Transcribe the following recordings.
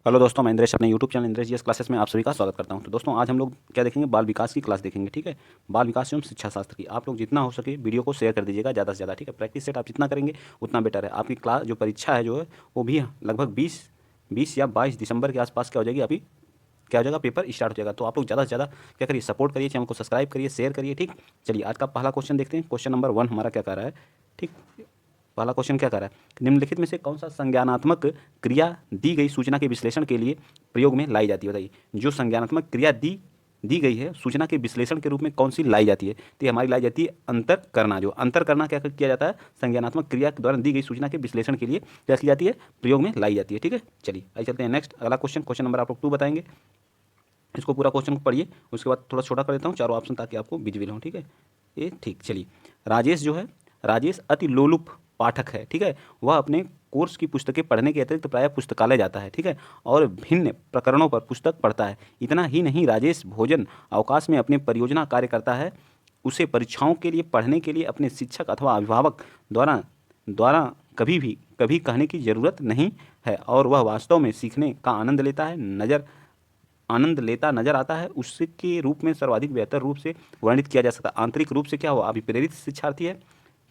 Hello दोस्तों, मैं इंद्रेश अपने YouTube channel Indresh GS classes में आप सभी का स्वागत करता हूं। तो दोस्तों आज हम लोग क्या देखेंगे, बाल विकास की क्लास देखेंगे। ठीक है, बाल विकास एवं शिक्षा शास्त्र की। आप लोग जितना हो सके वीडियो को शेयर कर दीजिएगा ज़्यादा से ज़्यादा। ठीक है, प्रैक्टिस सेट आप जितना करेंगे उतना बेटर है। आपकी क्लास जो परीक्षा है जो है वो भी लगभग 20 या 22 दिसंबर के आसपास क्या हो जाएगी, अभी क्या हो जाएगा, पेपर स्टार्ट हो जाएगा। तो आप लोग ज़्यादा से ज़्यादा क्या करिए, सपोर्ट करिए, चैनल को सब्सक्राइब करिए, शेयर करिए। ठीक, चलिए आज का पहला क्वेश्चन देखते हैं। क्वेश्चन नंबर 1 हमारा क्या कर रहा है। ठीक, पहला क्वेश्चन क्या कर रहा है, निम्नलिखित में से कौन सा संज्ञानात्मक क्रिया दी गई सूचना के विश्लेषण के लिए प्रयोग में लाई जाती है। बताइए, जो संज्ञानात्मक क्रिया दी गई है सूचना के विश्लेषण के रूप में कौन सी लाई जाती है। तो ये हमारी लाई जाती है अंतर करना। जो अंतर करना क्या किया जाता है, संज्ञानात्मक क्रिया के द्वारा दी गई सूचना के विश्लेषण के लिए क्या की जाती है, प्रयोग में लाई जाती है। ठीक है, चलिए आइए चलते हैं नेक्स्ट अगला क्वेश्चन। क्वेश्चन नंबर आप लोग 2 बताएंगे। इसको पूरा क्वेश्चन को पढ़िए, उसके बाद थोड़ा छोटा कर देता हूँ चारों ऑप्शन ताकि आपको विजिबल हो। ठीक है, ये ठीक। चलिए, राजेश जो है, राजेश अति लोलुप पाठक है। ठीक है, वह अपने कोर्स की पुस्तकें पढ़ने के अतिरिक्त प्रायः पुस्तकालय जाता है। ठीक है, और भिन्न प्रकरणों पर पुस्तक पढ़ता है। इतना ही नहीं, राजेश भोजन अवकाश में अपने परियोजना कार्य करता है। उसे परीक्षाओं के लिए पढ़ने के लिए अपने शिक्षक अथवा अभिभावक द्वारा द्वारा कभी कहने की ज़रूरत नहीं है, और वह वास्तव में सीखने का आनंद लेता नजर आता है। उसके रूप में सर्वाधिक बेहतर रूप से वर्णित किया जा सकता है। आंतरिक रूप से क्या हुआ, अभिप्रेरित शिक्षार्थी है,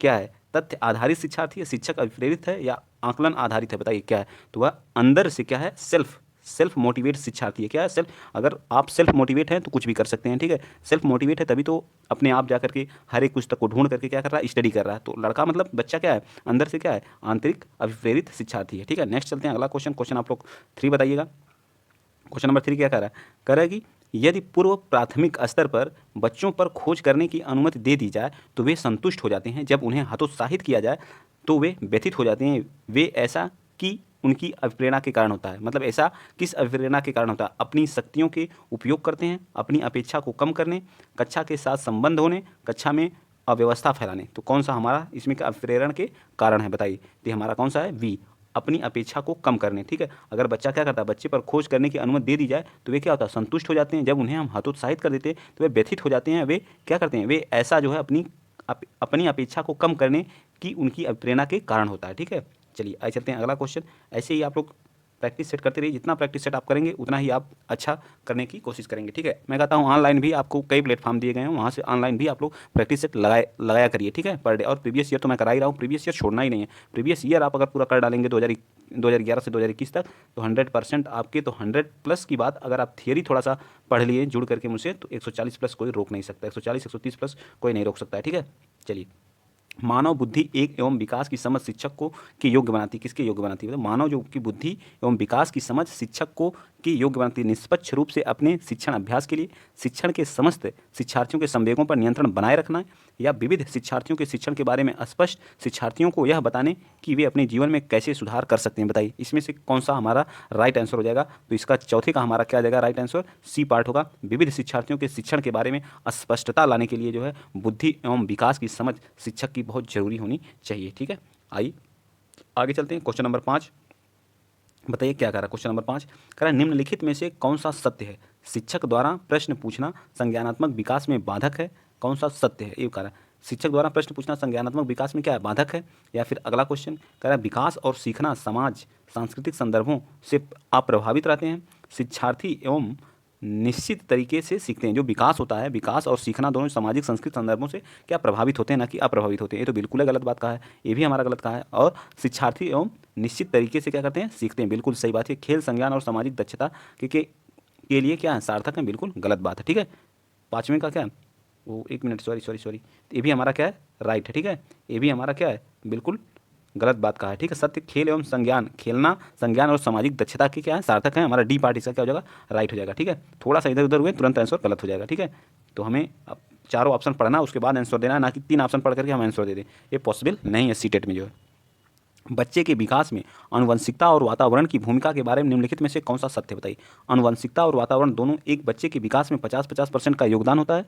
क्या है, तथ्य आधारित शिक्षार्थी है, शिक्षक अभिप्रेरित है, या आकलन आधारित है। बताइए क्या है। तो वह अंदर से क्या है, सेल्फ मोटिवेट शिक्षार्थी है। क्या है, सेल्फ। अगर आप सेल्फ मोटिवेट हैं तो कुछ भी कर सकते हैं। ठीक है, सेल्फ मोटिवेट है तभी तो अपने आप जा करके हर एक पुस्तक को ढूंढ करके क्या कर रहा है, स्टडी कर रहा है। तो लड़का मतलब बच्चा क्या है, अंदर से क्या है, आंतरिक अभिप्रेरित शिक्षार्थी है। ठीक है, नेक्स्ट चलते हैं अगला क्वेश्चन। क्वेश्चन आप लोग 3 बताइएगा। क्वेश्चन नंबर 3 क्या कह रहा है, कह रहा है कि यदि पूर्व प्राथमिक स्तर पर बच्चों पर खोज करने की अनुमति दे दी जाए तो वे संतुष्ट हो जाते हैं। जब उन्हें हतोत्साहित किया जाए तो वे व्यथित हो जाते हैं। वे ऐसा कि उनकी अभिप्रेरणा के कारण होता है। मतलब ऐसा किस अभिप्रेरणा के कारण होता है, अपनी शक्तियों के उपयोग करते हैं, अपनी अपेक्षा को कम करने, कक्षा के साथ संबंध होने, कक्षा में अव्यवस्था फैलाने। तो कौन सा हमारा इसमें का अभिप्रेरण के कारण है, बताइए। तो हमारा कौन सा है, वी, अपनी अपेक्षा को कम करने। ठीक है, अगर बच्चा क्या करता है, बच्चे पर खोज करने की अनुमति दे दी जाए तो वे क्या होता है, संतुष्ट हो जाते हैं। जब उन्हें हम हतोत्साहित कर देते हैं तो वे व्यथित हो जाते हैं। वे क्या करते हैं, वे ऐसा जो है अपनी अपेक्षा को कम करने की उनकी प्रेरणा के कारण होता है। ठीक है, चलिए आइए चलते हैं अगला क्वेश्चन। ऐसे ही आप लोग प्रैक्टिस सेट करते रहिए। जितना प्रैक्टिस सेट आप करेंगे उतना ही आप अच्छा करने की कोशिश करेंगे। ठीक है, मैं कहता हूँ ऑनलाइन भी आपको कई प्लेटफॉर्म दिए गए हैं, वहाँ से ऑनलाइन भी आप लोग प्रैक्टिस सेट लगाया करिए। ठीक है, पर डे। और प्रीवियस ईयर तो मैं करा ही रहा हूँ, प्रीवियस ईयर छोड़ना ही नहीं है। प्रीवियस ईयर आप अगर पूरा कर डालेंगे 2011 से 2021 तक तो 100% आपके, तो 100+ की बात, अगर आप थियरी थोड़ा सा पढ़ लिए जुड़ करके मुझसे, तो 140+ कोई रोक नहीं सकता, 140 130+ कोई नहीं रोक सकता है। ठीक है, चलिए, मानव बुद्धि एक एवं विकास की समझ शिक्षक को के योग्य बनाती है। किसके योग्य बनाती है, मतलब मानव जो की बुद्धि एवं विकास की समझ शिक्षक को के योग्य बनाती है। निष्पक्ष रूप से अपने शिक्षण अभ्यास के लिए शिक्षण के समस्त शिक्षार्थियों के संवेगों पर नियंत्रण बनाए रखना, या विविध शिक्षार्थियों के शिक्षण के बारे में स्पष्ट शिक्षार्थियों को यह बताने कि वे अपने जीवन में कैसे सुधार कर सकते हैं। बताइए इसमें से कौन सा हमारा राइट आंसर हो जाएगा। तो इसका चौथे का हमारा क्या आ जाएगा, राइट आंसर सी पार्ट होगा। विविध शिक्षार्थियों के शिक्षण के बारे में स्पष्टता लाने के लिए जो है बुद्धि एवं विकास की समझ शिक्षक की बहुत जरूरी होनी चाहिए। ठीक है, आइए आगे चलते हैं। क्वेश्चन नंबर 5 बताइए क्या कह रहा है। क्वेश्चन नंबर 5 कह रहा है, निम्नलिखित में से कौन सा सत्य है, शिक्षक द्वारा प्रश्न पूछना संज्ञानात्मक विकास में बाधक है। कौन सा सत्य है, ये कह रहा है, शिक्षक द्वारा प्रश्न पूछना संज्ञानात्मक विकास में क्या है, बाधक है। या फिर अगला क्वेश्चन कह रहा है, विकास और सीखना समाज सांस्कृतिक संदर्भों से अप्रभावित रहते हैं। शिक्षार्थी एवं निश्चित तरीके से सीखते हैं। जो विकास होता है, विकास और सीखना दोनों सामाजिक संस्कृत संदर्भों से क्या प्रभावित होते हैं, ना कि अप्रभावित होते हैं। ये तो बिल्कुल गलत बात कहा है, ये भी हमारा गलत कहा है। और शिक्षार्थी एवं निश्चित तरीके से क्या करते हैं, सीखते हैं, बिल्कुल सही बात है। खेल संज्ञान और सामाजिक दक्षता के लिए क्या है, सार्थक है, बिल्कुल गलत बात है। ठीक है, 5वें का क्या है, वो 1 मिनट, सॉरी, ये भी हमारा क्या है, राइट है। ठीक है, ये भी हमारा क्या है, बिल्कुल गलत बात कहा है। ठीक है, सत्य खेल एवं संज्ञान, खेलना संज्ञान और सामाजिक दक्षता के क्या है, सार्थक है। हमारा डी पार्ट इसका क्या हो जाएगा, राइट हो जाएगा। ठीक है, थोड़ा सा इधर उधर हुए तुरंत आंसर गलत हो जाएगा। ठीक है, तो हमें अब चारों ऑप्शन पढ़ना, उसके बाद आंसर देना, ना कि 3 ऑप्शन पढ़ करके हम आंसर दे दें, ये पॉसिबल नहीं है सीटेट में जो है। बच्चे के विकास में आनुवंशिकता और वातावरण की भूमिका के बारे में निम्नलिखित में से कौन सा सत्य, बताइए। आनुवंशिकता और वातावरण दोनों एक बच्चे के विकास में 50-50% का योगदान होता है।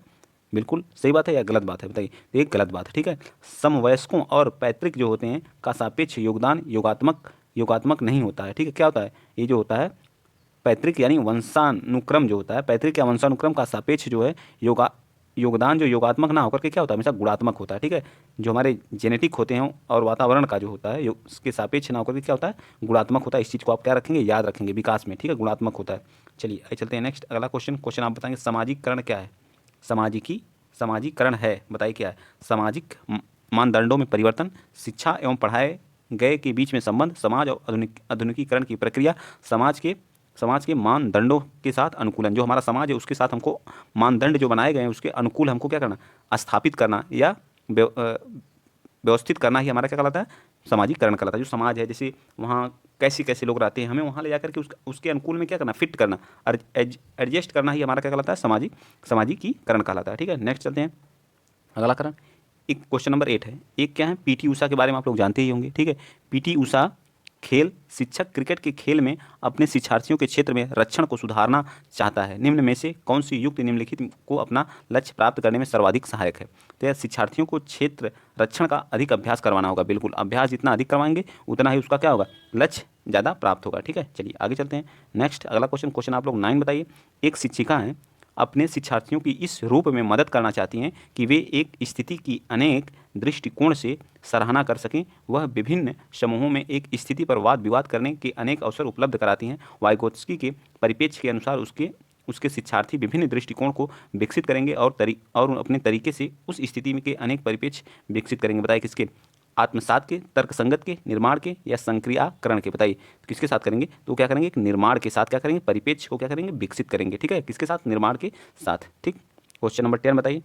बिल्कुल सही बात है या गलत बात है, बताइए। तो एक गलत बात है। ठीक है, समवयस्कों और पैतृक जो होते हैं का सापेक्ष योगदान योगात्मक नहीं होता है। ठीक है, क्या होता है, ये जो होता है पैतृक यानी वंशानुक्रम जो होता है, पैतृक या वंशानुक्रम का सापेक्ष जो है योगदान जो योगात्मक ना होकर के क्या होता है, हमेशा गुणात्मक होता है। ठीक है, जो हमारे जेनेटिक होते हैं और वातावरण का जो होता है उसके सापेक्ष ना होकर के क्या होता है, गुणात्मक होता है। इस चीज़ को आप क्या रखेंगे, याद रखेंगे विकास में। ठीक है, गुणात्मक होता है। चलिए आगे चलते हैं नेक्स्ट अगला क्वेश्चन आप बताएंगे सामाजिककरण क्या है। सामाजिककरण है, बताइए क्या है। सामाजिक मानदंडों में परिवर्तन, शिक्षा एवं पढ़ाए गए के बीच में संबंध, समाज और आधुनिकीकरण की प्रक्रिया, समाज के मानदंडों के साथ अनुकूलन। जो हमारा समाज है उसके साथ हमको मानदंड जो बनाए गए हैं उसके अनुकूल हमको क्या करना, स्थापित करना या व्यवस्थित करना ही हमारा क्या कहलाता है, सामाजिककरण कहलाता है। जो समाज है जैसे वहाँ कैसे कैसे लोग रहते हैं, हमें वहाँ ले जाकर के उसके अनुकूल में क्या करना, फिट करना, एडजस्ट करना ही हमारा क्या कहलाता है, सामाजिकीकरण कहलाता है। ठीक है, नेक्स्ट चलते हैं अगला करण। एक क्वेश्चन नंबर 8 है। एक क्या है, पीटी उषा के बारे में आप लोग जानते ही होंगे। ठीक है, पीटी उषा खेल शिक्षक क्रिकेट के खेल में अपने शिक्षार्थियों के क्षेत्र में रक्षण को सुधारना चाहता है। निम्न में से कौन सी युक्ति निम्नलिखित को अपना लक्ष्य प्राप्त करने में सर्वाधिक सहायक है। तो यह शिक्षार्थियों को क्षेत्र रक्षण का अधिक अभ्यास करवाना होगा। बिल्कुल, अभ्यास जितना अधिक करवाएंगे उतना ही उसका क्या होगा, लक्ष्य ज़्यादा प्राप्त होगा। ठीक है, चलिए आगे चलते हैं नेक्स्ट अगला क्वेश्चन आप लोग 9 बताइए। एक शिक्षिका है अपने शिक्षार्थियों की इस रूप में मदद करना चाहती हैं कि वे एक स्थिति की अनेक दृष्टिकोण से सराहना कर सकें। वह विभिन्न समूहों में एक स्थिति पर वाद विवाद करने के अनेक अवसर उपलब्ध कराती हैं। वाइगोत्स्की के परिप्रेक्ष्य के अनुसार उसके शिक्षार्थी विभिन्न दृष्टिकोण को विकसित करेंगे और अपने तरीके से उस स्थिति में के अनेक परिप्रेक्ष्य विकसित करेंगे। बताइए किसके, आत्मसात के, तर्क संगत के, निर्माण के या संक्रियाकरण के। बताइए तो किसके साथ करेंगे, तो क्या करेंगे, एक निर्माण के साथ क्या करेंगे, परिप्रेक्ष्य को क्या करेंगे, विकसित करेंगे। ठीक है, किसके साथ, निर्माण के साथ। ठीक, क्वेश्चन नंबर 10 बताइए।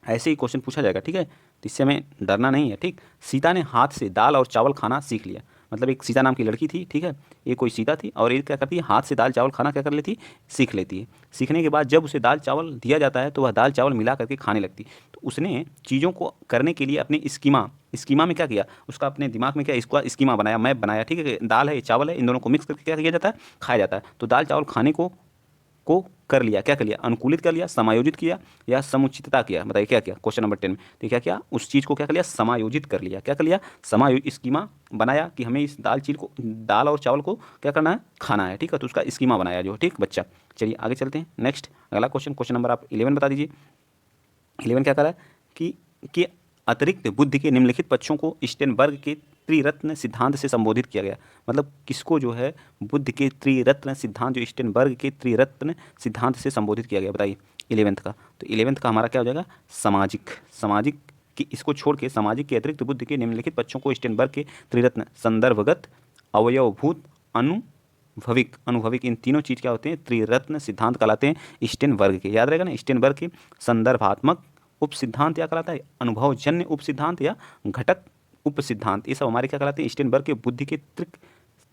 ऐसे ही क्वेश्चन पूछा जाएगा। ठीक है, तो इससे हमें डरना नहीं है। ठीक, सीता ने हाथ से दाल और चावल खाना सीख लिया। मतलब एक सीता नाम की लड़की थी। ठीक है, ये कोई सीता थी और ये क्या करती है, हाथ से दाल चावल खाना क्या कर लेती, सीख लेती है। सीखने के बाद जब उसे दाल चावल दिया जाता है तो वह दाल चावल मिला करके खाने लगती। तो उसने चीज़ों को करने के लिए अपने स्कीमा में क्या किया, उसका अपने दिमाग में क्या इसका स्कीमा बनाया, मैप बनाया। ठीक है, दाल है चावल है, इन दोनों को मिक्स करके क्या किया जाता है, खाया जाता है। तो दाल चावल खाने को कर लिया, क्या कर लिया, अनुकूलित कर लिया, समायोजित किया या समुचितता किया। बताइए क्या किया, क्वेश्चन नंबर 10 में। तो क्या किया, उस चीज़ को क्या कर लिया, समायोजित कर लिया। क्या कर लिया, स्कीमा बनाया कि हमें इस दाल और चावल को क्या करना है, खाना है। ठीक है, तो उसका स्कीमा बनाया जो, ठीक बच्चा। चलिए आगे चलते हैं नेक्स्ट अगला क्वेश्चन नंबर आप 11 बता दीजिए। 11 क्या कर रहा है कि अतिरिक्त बुद्धि के निम्नलिखित पक्षों को स्टेनबर्ग के त्रिरत्न सिद्धांत से संबोधित किया गया। मतलब किसको जो है, बुद्धि के त्रिरत्न सिद्धांत, जो स्टेनबर्ग के त्रिरत्न सिद्धांत से संबोधित किया गया। बताइए 11th का। तो 11th का हमारा क्या हो जाएगा, सामाजिक कि इसको छोड़ के सामाजिक के अतिरिक्त बुद्धि के निम्नलिखित पक्षों को स्टेनबर्ग के त्रिरत्न संदर्भगत, अवयवभूत, अनुभविक इन तीनों चीज़ क्या होते हैं, त्रिरत्न सिद्धांत कहलाते हैं स्टेनबर्ग के। याद रहेगा ना, स्टेनबर्ग के संदर्भात्मक उप सिद्धांत क्या कहलाता है, अनुभवजन्य उप सिद्धांत या घटक उप सिद्धांत, ये सब हमारे क्या कहलाते हैं, स्टेनबर्ग के बुद्धि के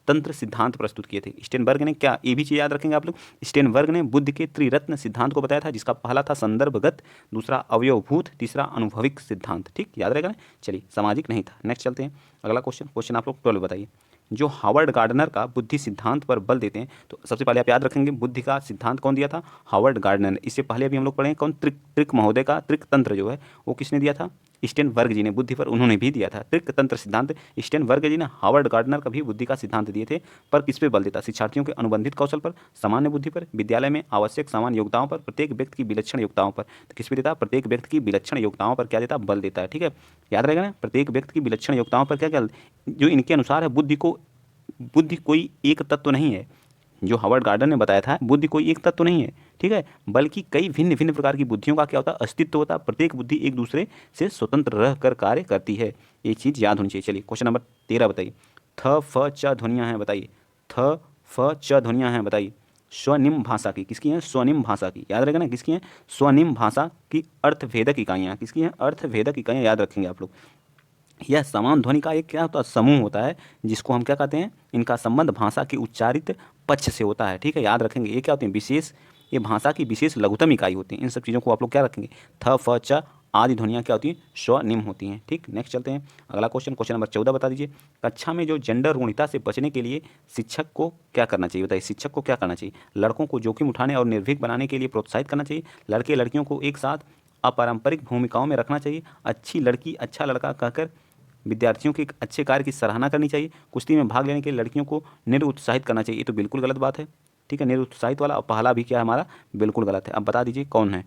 तंत्र सिद्धांत प्रस्तुत किए थे। स्टेनबर्ग ने क्या, ये भी चीज़ याद रखेंगे आप लोग, स्टेनबर्ग ने बुद्धि के त्रिरत्न सिद्धांत को बताया था, जिसका पहला था संदर्भगत, दूसरा अवयवभूत, तीसरा अनुभविक सिद्धांत। ठीक, याद रहेगा ना। चलिए, सामाजिक नहीं था। नेक्स्ट चलते हैं अगला क्वेश्चन आप लोग 12 बताइए। जो हावर्ड गार्डनर का बुद्धि सिद्धांत पर बल देते हैं, तो सबसे पहले आप याद रखेंगे बुद्धि का सिद्धांत कौन दिया था, हावर्ड गार्डनर। इससे पहले अभी हम लोग पढ़े हैं कौन, त्रिक महोदय का त्रिक तंत्र जो है वो किसने दिया था, स्टेनबर्ग जी ने। बुद्धि पर उन्होंने भी दिया था त्रिक तंत्र सिद्धांत। स्टेनबर्ग जी ने हावर्ड गार्डनर का भी बुद्धि का सिद्धांत दिए थे, पर किस पे बल देता, शिक्षार्थियों के अनुबंधित कौशल पर, सामान्य बुद्धि पर, विद्यालय में आवश्यक सामान्य योग्यताओं पर, प्रत्येक व्यक्ति की विलक्षण योग्यताओं पर। तो किस पे देता, प्रत्येक व्यक्ति की विलक्षण योग्यताओं पर क्या देता, बल देता है। ठीक है, याद रहेगा ना, प्रत्येक व्यक्ति की विलक्षण योग्यताओं पर क्या क्या, जो इनके अनुसार है बुद्धि कोई एक तत्व नहीं है। जो हावर्ड गार्डनर ने बताया था, बुद्धि कोई एक तत्व नहीं है। ठीक है, बल्कि कई भिन्न भिन्न प्रकार की बुद्धियों का क्या होता है, अस्तित्व होता है। प्रत्येक बुद्धि एक दूसरे से स्वतंत्र रह कर कार्य करती है। ये चीज़ याद होनी चाहिए। चलिए क्वेश्चन नंबर 13 बताइए। थ फ च ध्वनियाँ हैं, बताइए। थ फ च ध्वनियाँ हैं, बताइए। स्वनिम भाषा की, किसकी हैं, स्वनिम भाषा की। याद रहेगा ना, किसकी हैं, स्वनिम भाषा की अर्थभेदक इकाइयाँ, किसकी हैं, अर्थभेदक इकाइयाँ। याद रखेंगे आप लोग। यह समान ध्वनि का एक क्या होता है, समूह होता है, जिसको हम क्या कहते हैं, इनका संबंध भाषा के उच्चारित पक्ष से होता है। ठीक है, याद रखेंगे। ये क्या होते हैं, विशेष, ये भाषा की विशेष लघुतम इकाई होती है। इन सब चीज़ों को आप लोग क्या रखेंगे, थ फ च आदि ध्वनियाँ क्या होती हैं, स्वनिम होती हैं। ठीक, नेक्स्ट चलते हैं अगला क्वेश्चन नंबर 14 बता दीजिए। कक्षा में जो जेंडर ऋणता से बचने के लिए शिक्षक को क्या करना चाहिए, बताइए। शिक्षक को क्या करना चाहिए, लड़कों को जोखिम उठाने और निर्भीक बनाने के लिए प्रोत्साहित करना चाहिए। लड़के लड़कियों को एक साथ अपारंपरिक भूमिकाओं में रखना चाहिए। अच्छी लड़की अच्छा लड़का कहकर विद्यार्थियों के एक अच्छे कार्य की सराहना करनी चाहिए। कुश्ती में भाग लेने के लिए लड़कियों को निरुत्साहित करना चाहिए। ये तो बिल्कुल गलत बात है। ठीक है, निरुत्साहित वाला पहला भी क्या है हमारा, बिल्कुल गलत है। अब बता दीजिए कौन है,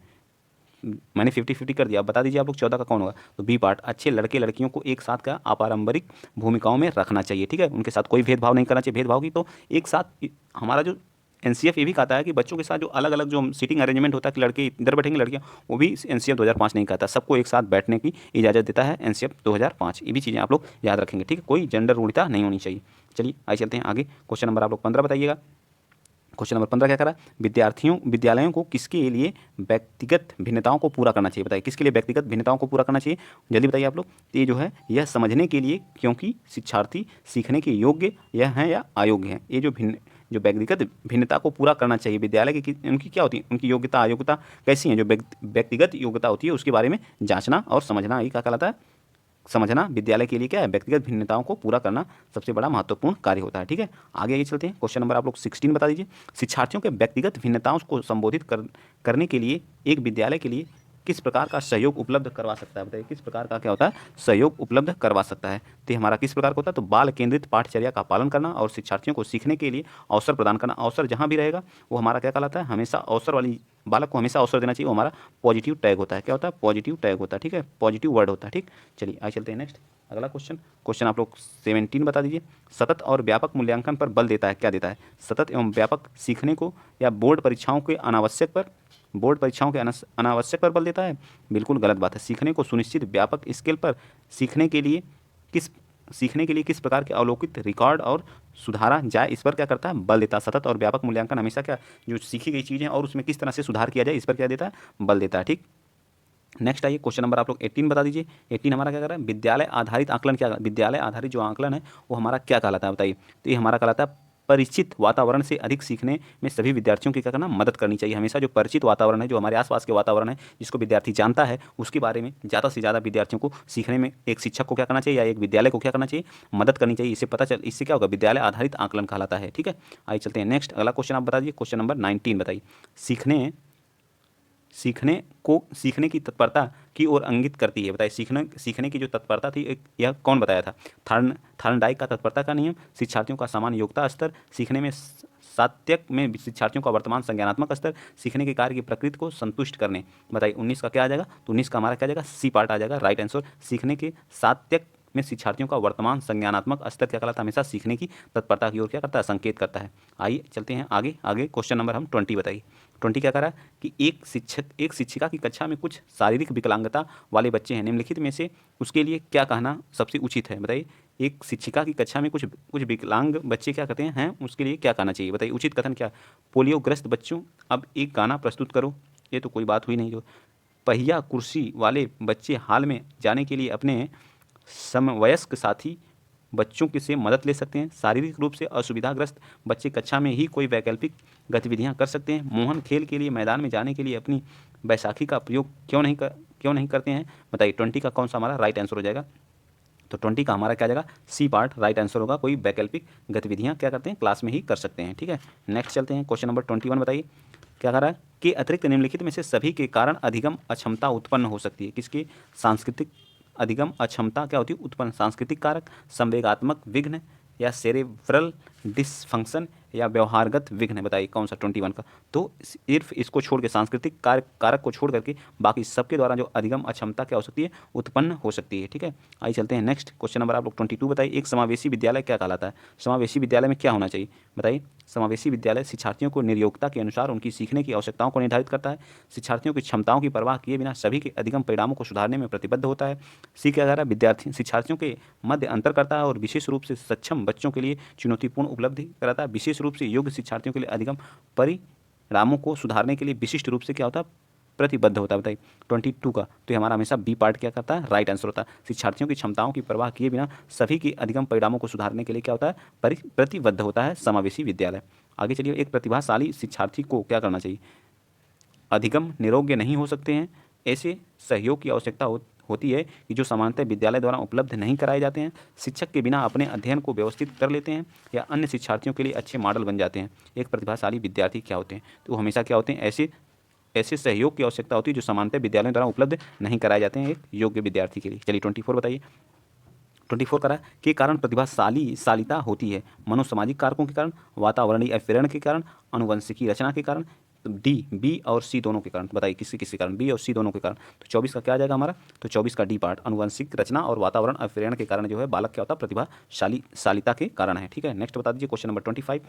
मैंने 50-50 कर दिया। अब बता दीजिए आप लोग 14 का कौन होगा। तो बी पार्ट, अच्छे लड़के लड़कियों को एक साथ का अपारंपरिक भूमिकाओं में रखना चाहिए, ठीक है, उनके साथ कोई भेदभाव नहीं करना चाहिए। भेदभाव की तो एक साथ हमारा जो एनसीएफ ये भी कहता है कि बच्चों के साथ जो अलग अलग जो सीटिंग अरेंजमेंट होता है कि लड़के इधर बैठेंगे लड़कियां, वो भी एनसीएफ 2005 नहीं कहता, सबको एक साथ बैठने की इजाज़त देता है एनसीएफ 2005। ये भी चीज़ें आप लोग याद रखेंगे, ठीक है, कोई जेंडर रूढ़िता नहीं होनी चाहिए। चलिए आइए चलते हैं आगे। क्वेश्चन नंबर आप लोग 15 बताइएगा। क्वेश्चन नंबर 15 क्या करा, विद्यालयों को किसके लिए व्यक्तिगत भिन्नताओं को पूरा करना चाहिए। बताइए किसके लिए व्यक्तिगत भिन्नताओं को पूरा करना चाहिए, जल्दी बताइए आप लोग। तो ये जो है यह समझने के लिए क्योंकि शिक्षार्थी सीखने के योग्य यह हैं या अयोग्य हैं। ये जो व्यक्तिगत भिन्नता को पूरा करना चाहिए विद्यालय की उनकी क्या होती है, उनकी योग्यता अयोग्यता कैसी है, जो व्यक्तिगत योग्यता होती है उसके बारे में जांचना और समझना, ये क्या कहलाता है, समझना विद्यालय के लिए क्या है, व्यक्तिगत भिन्नताओं को पूरा करना सबसे बड़ा महत्वपूर्ण कार्य होता है, ठीक है। आगे ये चलते हैं। क्वेश्चन नंबर आप लोग 16 बता दीजिए। शिक्षार्थियों के व्यक्तिगत भिन्नताओं को संबोधित करने के लिए एक विद्यालय के लिए किस प्रकार का सहयोग उपलब्ध करवा सकता है। बताइए किस प्रकार का क्या होता है, सहयोग उपलब्ध करवा सकता है। तो ये हमारा किस प्रकार का होता है, तो बाल केंद्रित पाठचर्या का पालन करना और शिक्षार्थियों को सीखने के लिए अवसर प्रदान करना। अवसर जहाँ भी रहेगा वो हमारा क्या कहलाता है, हमेशा अवसर वाली, बालक को हमेशा अवसर देना चाहिए, वो हमारा पॉजिटिव टैग होता है। क्या होता है, पॉजिटिव टैग होता है, ठीक है, पॉजिटिव वर्ड होता है, ठीक। चलिए आगे चलते हैं नेक्स्ट अगला क्वेश्चन आप लोग 17 बता दीजिए। सतत और व्यापक मूल्यांकन पर बल देता है, क्या देता है, सतत एवं व्यापक सीखने को या बोर्ड परीक्षाओं के अनावश्यक पर बल देता है। बिल्कुल गलत बात है। सीखने को सुनिश्चित व्यापक स्केल पर सीखने के लिए किस प्रकार के अवलोकित रिकॉर्ड और सुधारा जाए, इस पर क्या करता है, बल देता है। सतत और व्यापक मूल्यांकन हमेशा क्या, जो सीखी गई चीज़ें और उसमें किस तरह से सुधार किया जाए, इस पर क्या देता है, बल देता है, ठीक। नेक्स्ट आइए क्वेश्चन नंबर आप लोग 18 बता दीजिए। 18 हमारा क्या कर रहा है, विद्यालय आधारित आकलन क्या, विद्यालय आधारित जो आकलन है वो हमारा क्या कहलाता है, बताइए। तो ये हमारा कहलाता है परिचित वातावरण से अधिक सीखने में सभी विद्यार्थियों की क्या करना, मदद करनी चाहिए। हमेशा जो परिचित वातावरण है, जो हमारे आसपास के वातावरण है, जिसको विद्यार्थी जानता है, उसके बारे में ज़्यादा से ज़्यादा विद्यार्थियों को सीखने में एक शिक्षक को क्या करना चाहिए या एक विद्यालय को क्या करना चाहिए, मदद करनी चाहिए। इससे क्या होगा, विद्यालय आधारित आकलन कहलाता है, ठीक है। आइए चलते हैं नेक्स्ट अगला क्वेश्चन आप बता दीजिए। क्वेश्चन नंबर 19 बताइए। सीखने की तत्परता की ओर इंगित करती है। बताइए सीखने की जो तत्परता थी, यह कौन बताया था, थॉर्नडाइक का तत्परता का नियम, शिक्षार्थियों का समान योग्यता स्तर, सीखने में सातत्य में शिक्षार्थियों का वर्तमान संज्ञानात्मक स्तर, सीखने के कार्य की प्रकृति को संतुष्ट करने। बताइए 19 का क्या आ जाएगा, तो 19 का हमारा क्या आ जाएगा, सी पार्ट आ जाएगा, राइट आंसर। सीखने के सातत्य में शिक्षार्थियों का वर्तमान संज्ञानात्मक स्तर क्या कहलाता है, हमेशा सीखने की तत्परता की ओर क्या करता है, संकेत करता है। आइए चलते हैं आगे क्वेश्चन नंबर हम 20 बताइए। 20 क्या करा है कि एक शिक्षिका की कक्षा में कुछ शारीरिक विकलांगता वाले बच्चे हैं, निम्नलिखित में से उसके लिए क्या कहना सबसे उचित है। बताइए एक शिक्षिका की कक्षा में कुछ विकलांग बच्चे क्या कहते हैं, उसके लिए क्या कहना चाहिए। बताइए उचित कथन क्या, पोलियोग्रस्त बच्चों अब एक गाना प्रस्तुत करो। ये तो कोई बात हुई नहीं। जो पहिया कुर्सी वाले बच्चे हाल में जाने के लिए अपने समवयस्क साथी बच्चों की से मदद ले सकते हैं। शारीरिक रूप से असुविधाग्रस्त बच्चे कक्षा में ही कोई वैकल्पिक गतिविधियां कर सकते हैं। मोहन खेल के लिए मैदान में जाने के लिए अपनी बैसाखी का प्रयोग क्यों नहीं करते हैं। बताइए 20 का कौन सा हमारा राइट आंसर हो जाएगा। तो 20 का हमारा क्या जाएगा, सी पार्ट राइट आंसर होगा। कोई वैकल्पिक गतिविधियां क्या करते हैं, क्लास में ही कर सकते हैं, ठीक है। नेक्स्ट चलते हैं क्वेश्चन नंबर 21 बताइए क्या कह रहा है कि अतिरिक्त निम्नलिखित में से सभी के कारण अधिगम अक्षमता उत्पन्न हो सकती है। किसकी, सांस्कृतिक अधिगम अक्षमता क्या होती है, उत्पन्न सांस्कृतिक कारक, संवेगात्मक विघ्न या सेरेब्रल डिसफंक्शन या व्यवहारगत विघ्न। बताइए कौन सा 21 का। तो सिर्फ इसको छोड़ के सांस्कृतिक कारक को छोड़ करके बाकी सबके द्वारा जो अधिगम अक्षमता क्या हो सकती है, उत्पन्न हो सकती है, ठीक है। आइए चलते हैं नेक्स्ट क्वेश्चन नंबर आप लोग 22 बताइए। एक समावेशी विद्यालय क्या कहलाता है। समावेशी विद्यालय में क्या होना चाहिए, बताइए। समावेशी विद्यालय शिक्षार्थियों को निर्योग्यता के अनुसार उनकी सीखने की आवश्यकताओं को निर्धारित करता है। शिक्षार्थियों की क्षमताओं की परवाह किए बिना सभी के अधिगम परिणामों को सुधारने में प्रतिबद्ध होता है। क्या कह रहा है, शिक्षार्थियों के मध्य अंतर करता है और विशेष रूप से सक्षम बच्चों के लिए चुनौतीपूर्ण उपलब्धि कराता है। विशेष रूप से योग्य शिक्षार्थियों के लिए अधिगम परिणामों को सुधारने के लिए विशिष्ट रूप से क्या होता है, प्रतिबद्ध होता है। बताइए 22 का। तो ये हमारा हमेशा बी पार्ट क्या करता है, राइट आंसर होता है। शिक्षार्थियों की क्षमताओं की परवाह किए बिना सभी की अधिगम परिणामों को सुधारने के लिए क्या होता है, प्रतिबद्ध होता है समावेशी विद्यालय। आगे चलिए, एक प्रतिभाशाली शिक्षार्थी को क्या करना चाहिए, अधिगम निरोग्य नहीं हो सकते हैं। ऐसे सहयोग की आवश्यकता होती है कि जो सामान्यतः विद्यालय द्वारा उपलब्ध नहीं कराए जाते हैं। शिक्षक के बिना अपने अध्ययन को व्यवस्थित कर लेते हैं या अन्य शिक्षार्थियों के लिए अच्छे मॉडल बन जाते हैं। एक प्रतिभाशाली विद्यार्थी क्या होते हैं, तो वो हमेशा क्या होते हैं, ऐसे सहयोग की आवश्यकता होती है जो सामान्यतः विद्यालयों द्वारा उपलब्ध नहीं कराए जाते हैं एक योग्य विद्यार्थी के लिए। चलिए 24 बताइए। 24 करा के कारण प्रतिभाशालीता होती है। मनोसामाजिक कारकों के कारण, वातावरणीय प्रेरण के कारण, अनुवंशिकी रचना के कारण, तो डी, बी और सी दोनों के कारण, बताइए किसी किसी कारण, बी और सी दोनों के कारण। तो 24 का क्या आ जाएगा हमारा, तो 24 का डी पार्ट, अनुवंशिक रचना और वातावरण अभिप्रेरण के कारण जो है बालक क्या होता है, प्रतिभाशालीता के कारण है। ठीक है, नेक्स्ट बता दीजिए क्वेश्चन नंबर 25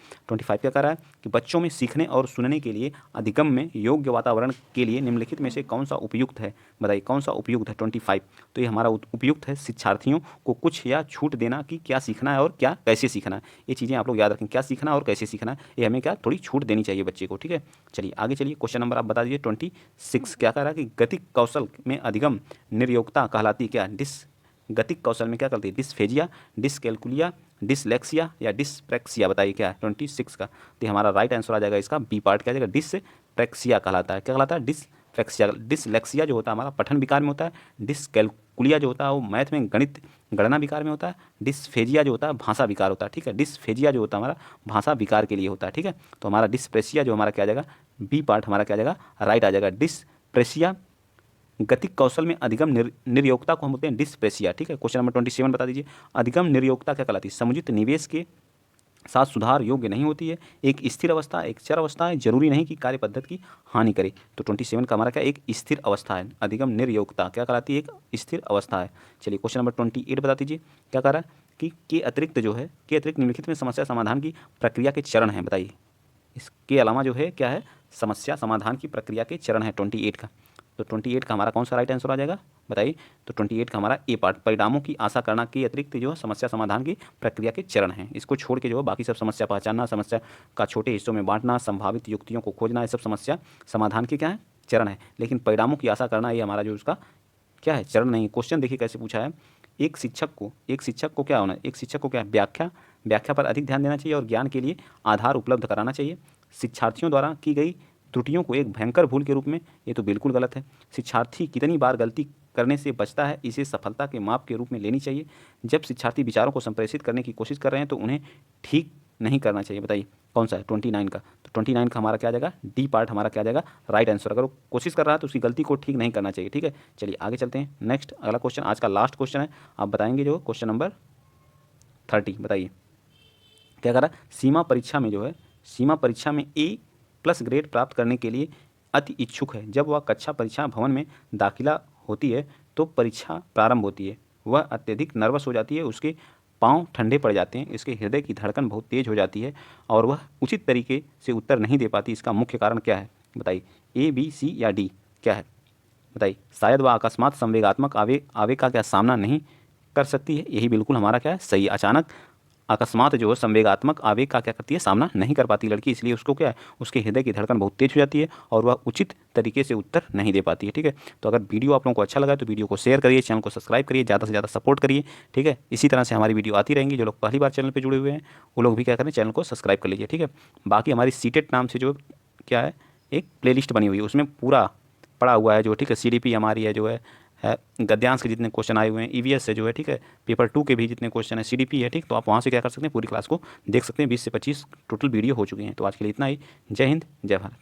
क्या कह रहा है कि बच्चों में सीखने और सुनने के लिए अधिगम में योग्य वातावरण के लिए निम्नलिखित में से कौन सा उपयुक्त है, बताइए कौन सा उपयुक्त है 25। तो ये हमारा उपयुक्त है शिक्षार्थियों को कुछ या छूट देना कि क्या सीखना है और क्या कैसे सीखना है। ये चीज़ें आप लोग याद रखें, क्या सीखना है और कैसे सीखना है, ये हमें क्या थोड़ी छूट देनी चाहिए बच्चे को। ठीक है, चलिए आगे चलिए, क्वेश्चन नंबर आप बता दीजिए 26 क्या कह रहा है कि गतिक कौशल में अधिगम निर्योग्यता कहलाती है क्या, गतिक कौशल में क्या करती है, डिस्फेजिया, डिसकैल्कुलिया, डिसलेक्सिया या डिसप्रेक्सिया, बताइए क्या है 26 का। तो हमारा राइट आंसर आ जाएगा इसका बी पार्ट, क्या जाएगा डिसप्रेक्सिया कहलाता है। क्या कहलाता है, डिसप्रेक्सिया। डिसलेक्सिया जो होता है हमारा पठन विकार में होता है, डिसकैल्कुलिया जो होता है वो मैथ में गणित गणना विकार में होता है, डिसफेजिया जो होता है भाषा विकार होता है। ठीक है, डिसफेजिया जो होता है हमारा भाषा विकार के लिए होता है। ठीक है, तो हमारा डिसप्रेसिया जो हमारा क्या आ जाएगा, बी पार्ट हमारा क्या आ जाएगा, राइट आ जाएगा डिसप्रेसिया। गतिक कौशल में अधिगम निर्योग्यता को हम बोलते हैं डिस्प्रेसिया। ठीक है, क्वेश्चन नंबर 27 बता दीजिए, अधिगम निर्योग्यता क्या कहलाती है, समुचित निवेश के साथ सुधार योग्य नहीं होती है, एक स्थिर अवस्था, एक चर अवस्था है, जरूरी नहीं कि कार्य पद्धति की हानि करे। तो 27 का हमारा क्या, एक स्थिर अवस्था है, अधिगम निर्योग्यता क्या कहलाती है, एक स्थिर अवस्था है। चलिए क्वेश्चन नंबर 28 बता दीजिए, क्या कह रहा है कि के अतिरिक्त जो है, के अतिरिक्त निम्नलिखित में समस्या समाधान की प्रक्रिया के चरण हैं, बताइए इसके अलावा जो है क्या है, समस्या समाधान की प्रक्रिया के चरण है 28 का। तो 28 का हमारा कौन सा राइट आंसर आ जाएगा, बताइए। तो 28 का हमारा ए पार्ट, परिणामों की आशा करना के अतिरिक्त जो है समस्या समाधान की प्रक्रिया के चरण हैं, इसको छोड़ के जो है बाकी सब समस्या पहचानना, समस्या का छोटे हिस्सों में बांटना, संभावित युक्तियों को खोजना, ये सब समस्या समाधान के क्या है, चरण है। लेकिन परिणामों की आशा करना ये हमारा जो उसका क्या है, चरण नहीं। क्वेश्चन देखिए कैसे पूछा है, एक शिक्षक को क्या होना है, एक शिक्षक को क्या है, व्याख्या पर अधिक ध्यान देना चाहिए और ज्ञान के लिए आधार उपलब्ध कराना चाहिए। शिक्षार्थियों द्वारा की गई त्रुटियों को एक भयंकर भूल के रूप में, ये तो बिल्कुल गलत है। शिक्षार्थी कितनी बार गलती करने से बचता है, इसे सफलता के माप के रूप में लेनी चाहिए। जब शिक्षार्थी विचारों को संप्रेषित करने की कोशिश कर रहे हैं तो उन्हें ठीक नहीं करना चाहिए, बताइए कौन सा है 29 का। तो 29 का हमारा क्या आ जाएगा, डी पार्ट हमारा क्या आ जाएगा, राइट आंसर। अगर वो कोशिश कर रहा है तो उसकी गलती को ठीक नहीं करना चाहिए। ठीक है, चलिए आगे चलते हैं। नेक्स्ट अगला क्वेश्चन, आज का लास्ट क्वेश्चन है, आप बताएंगे जो क्वेश्चन नंबर 30, बताइए क्या कर रहा है, सीमा परीक्षा में जो है, सीमा परीक्षा में A+ ग्रेड प्राप्त करने के लिए अति इच्छुक है। जब वह कक्षा परीक्षा भवन में दाखिला होती है तो परीक्षा प्रारंभ होती है, वह अत्यधिक नर्वस हो जाती है, उसके पाँव ठंडे पड़ जाते हैं, इसके हृदय की धड़कन बहुत तेज हो जाती है और वह उचित तरीके से उत्तर नहीं दे पाती। इसका मुख्य कारण क्या है, बताइए A, B, C या D क्या है, बताइए। शायद वह अकस्मात संवेगात्मक आवेग का क्या सामना नहीं कर सकती है, यही बिल्कुल हमारा क्या है, सही है। अचानक अकस्मात जो है संवेगात्मक आवेग का क्या करती है, सामना नहीं कर पाती लड़की, इसलिए उसको क्या है, उसके हृदय की धड़कन बहुत तेज हो जाती है और वह उचित तरीके से उत्तर नहीं दे पाती है। ठीक है, तो अगर वीडियो आप लोगों को अच्छा लगा तो वीडियो को शेयर करिए, चैनल को सब्सक्राइब करिए, ज़्यादा से ज़्यादा सपोर्ट करिए। ठीक है, इसी तरह से हमारी वीडियो आती रहेंगी। जो लोग पहली बार चैनल पर जुड़े हुए हैं वो लोग भी क्या करें, चैनल को सब्सक्राइब कर लीजिए। ठीक है, बाकी हमारी सीटेट नाम से जो क्या है, एक प्लेलिस्ट बनी हुई है, उसमें पूरा पड़ा हुआ है जो, ठीक है, CDP हमारी है जो है गद्यांश के जितने क्वेश्चन आए हुए हैं, EVS से जो है, ठीक है, पेपर 2 के भी जितने क्वेश्चन है, CDP है। ठीक, तो आप वहाँ से क्या कर सकते हैं, पूरी क्लास को देख सकते हैं। 20 से 25 टोटल वीडियो हो चुकी हैं। तो आज के लिए इतना ही। जय हिंद, जय भारत।